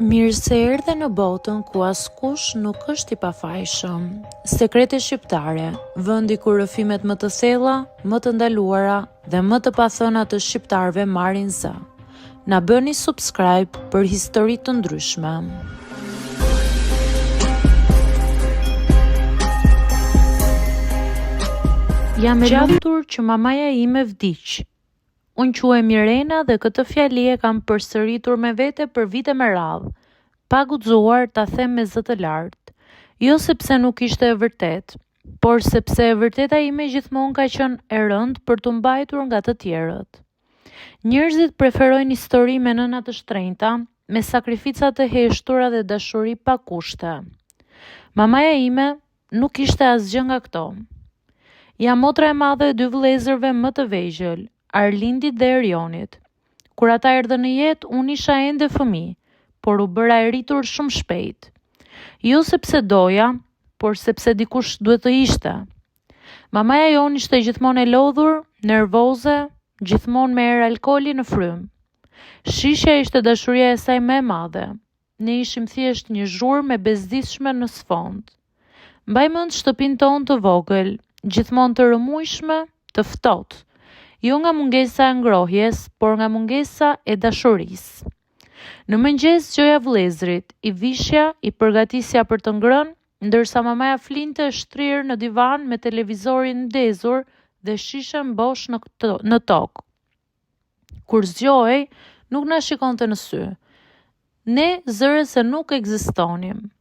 Mirë se erdhe në botën ku askush nuk është i pafajshëm. Sekrete shqiptare, vendi ku rrëfimet më të thella, më të ndaluara dhe më të pathëna të shqiptarëve marrin zë. Na bëni subscribe për histori të ndryshme. Jam e lumtur që mamaja ime vdiq. Unë quhem Mirena dhe këtë fjali e kam përsëritur me vete për vite me radhë, pa guxuar ta them me zë të lartë. Jo sepse nuk ishte e vërtet, por sepse e vërteta ime gjithmonë ka qenë e rëndë për të mbajtur nga të tjerët. Njerëzit preferojnë histori me nëna të shtrenjta, me sakrifica të heshtura dhe dashuri pa kushte. Mamaja ime nuk ishte asgjë nga këto. Jam motra e madhe e dy vëllezërve më të vegjël, Arlindit dhe Erionit. Kur ata erdhën në jetë, unë isha ende fëmijë, por u bëra e rritur shumë shpejt. Jo sepse doja, por sepse dikush duhet të ishte. Mamaja jon ishte gjithmonë e lodhur, nervoze, gjithmonë me erë alkooli në frymë. Shishja ishte dashuria e saj më e madhe. Ne ishim thjesht një zhurmë me bezdisshme në sfond. Mbaj mend shtëpinë tonë të vogël, gjithmonë të rëmujshme, të ftohtë. Jo nga mungesa e ngrohjes, por nga mungesa e dashurisë. Në mëngjes gjoja vëllezrit, i vishja, i përgatisja për të ngrënë, ndërsa mamaja flinte shtrirë në divan me televizorin ndezur dhe shishen bosh në tokë. Kur zgjohej, nuk na shikonte në sy. Ne zëre se nuk ekzistonim.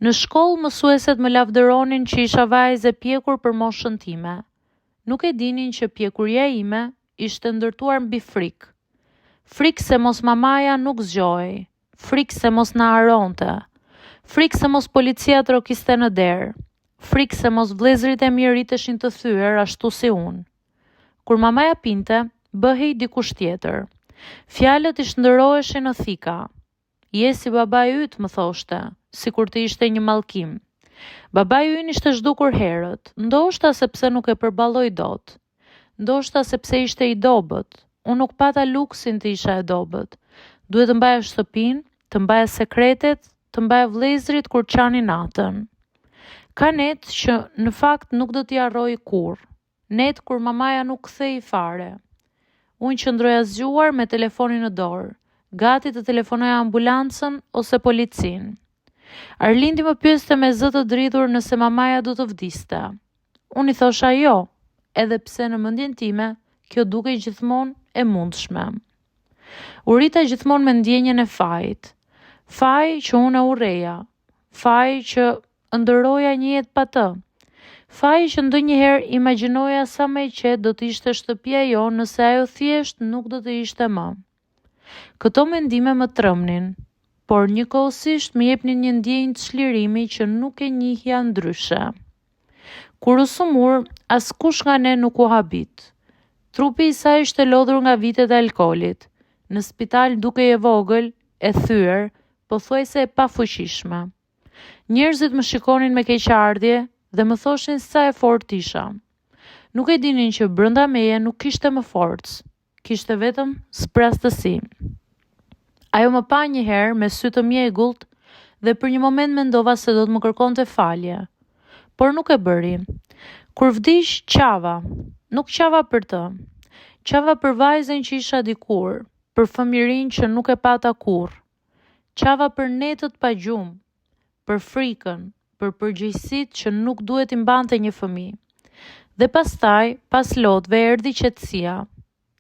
Në shkollë mësueset më lavdëronin që isha vajzë e pjekur për moshën time. Nuk e dinin që pjekuria ime ishte ndërtuar mbi frikë. Frikë se mos mamaja nuk zgjohej, frikë se mos na haronte, frikë se mos policia trokiste në derë, frikë se mos vëllezërit e mi riteshin të thyer ashtu si unë. Kur mamaja pinte, bëhej dikush tjetër. Fjalët i shndërroheshin në thika. Je si babai yt, më thoshte, sikur të ishte një mallkim. Babai ynë ishte zhdukur herët, ndoshta sepse nuk e përballoi dot. Ndoshta sepse ishte i dobët. Unë nuk pata luksin të isha e dobët. Duhet të mbaja shtëpinë, të mbaja sekretet, të mbaja vëllezërit kur çani natën. Ka net që në fakt nuk do t'i harroj kurrë. Net kur mamaja nuk kthei fare. Unë qëndroja zgjuar me telefonin në dorë, gati të telefonoja ambulancën ose policinë. Arlindi më pyeste me zë të dridhur nëse mamaja do të vdiste. Unë i thosha jo, edhe pse në mendjen time kjo dukej gjithmonë e mundshme. U rita gjithmonë me ndjenjen e fajit. Faj që unë e urreja. Faj që ndëroja një jetë pa të. Faj që ndonjëherë imagjinoja sa më e qetë do të ishte shtëpia jonë nëse ajo thjesht nuk do të ishte më. Këto mendime më trëmnin, por njëkohësisht më jepnin një ndjenjë të çlirimi që nuk e njihja ndryshe. Kur u sumur, askush nga ne nuk u habit. Trupi i saj ishte lodhur nga vitet e alkoolit. Në spital dukej e vogël, e thyer, pothuajse e pafuqishme. Njerëzit më shikonin me keqardhje dhe më thoshin sa e fortë isha. Nuk e dinin që brenda meje nuk kishte më forcë, kishte vetëm sprastësi. Ajo më pa një herë me sy të mjegullt dhe për një moment mendova se do të më kërkonte falje. Por nuk e bëri. Kur vdiq, qava. Nuk qava për të. Qava për vajzën që isha dikur, për fëmijërinë që nuk e pata kurrë. Qava për netët pa gjumë, për frikën, për përgjegjësitë që nuk duhet i mbante një fëmijë. Dhe pastaj, pas lotëve erdhi qetësia.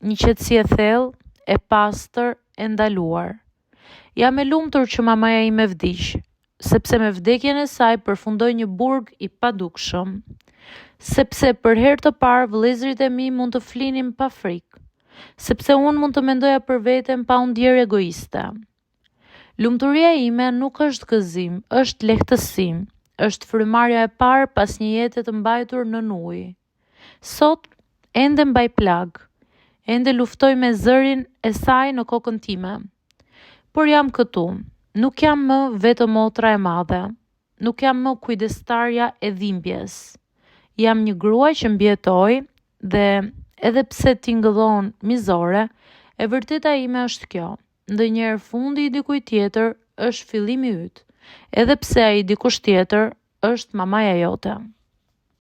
Një qetësi e thellë, e pastër, e ndaluar. Jam e lumtur që mamaja ime vdiq, sepse me vdekjen e saj përfundoi një burg i padukshëm. Sepse për herë të parë vëllezërit e mi mund të flinin pa frikë. Sepse unë mund të mendoja për veten pa u ndjerë egoiste. Lumturia ime nuk është gëzim, është lehtësim, është frymarrja e parë pas një jete të mbajtur nën ujë. Sot ende mbaj plag, ende luftoj me zërin e saj në kokën time. Por jam këtu, nuk jam më vetëm motra e madhe, nuk jam më kujdestarja e dhimbjes. Jam një grua që mbjetoi dhe edhe pse tingëllon mizore, e vërteta ime është kjo. Ndonjëherë fundi i dikujt tjetër është fillimi yt, edhe pse ai dikush tjetër është mamaja jote.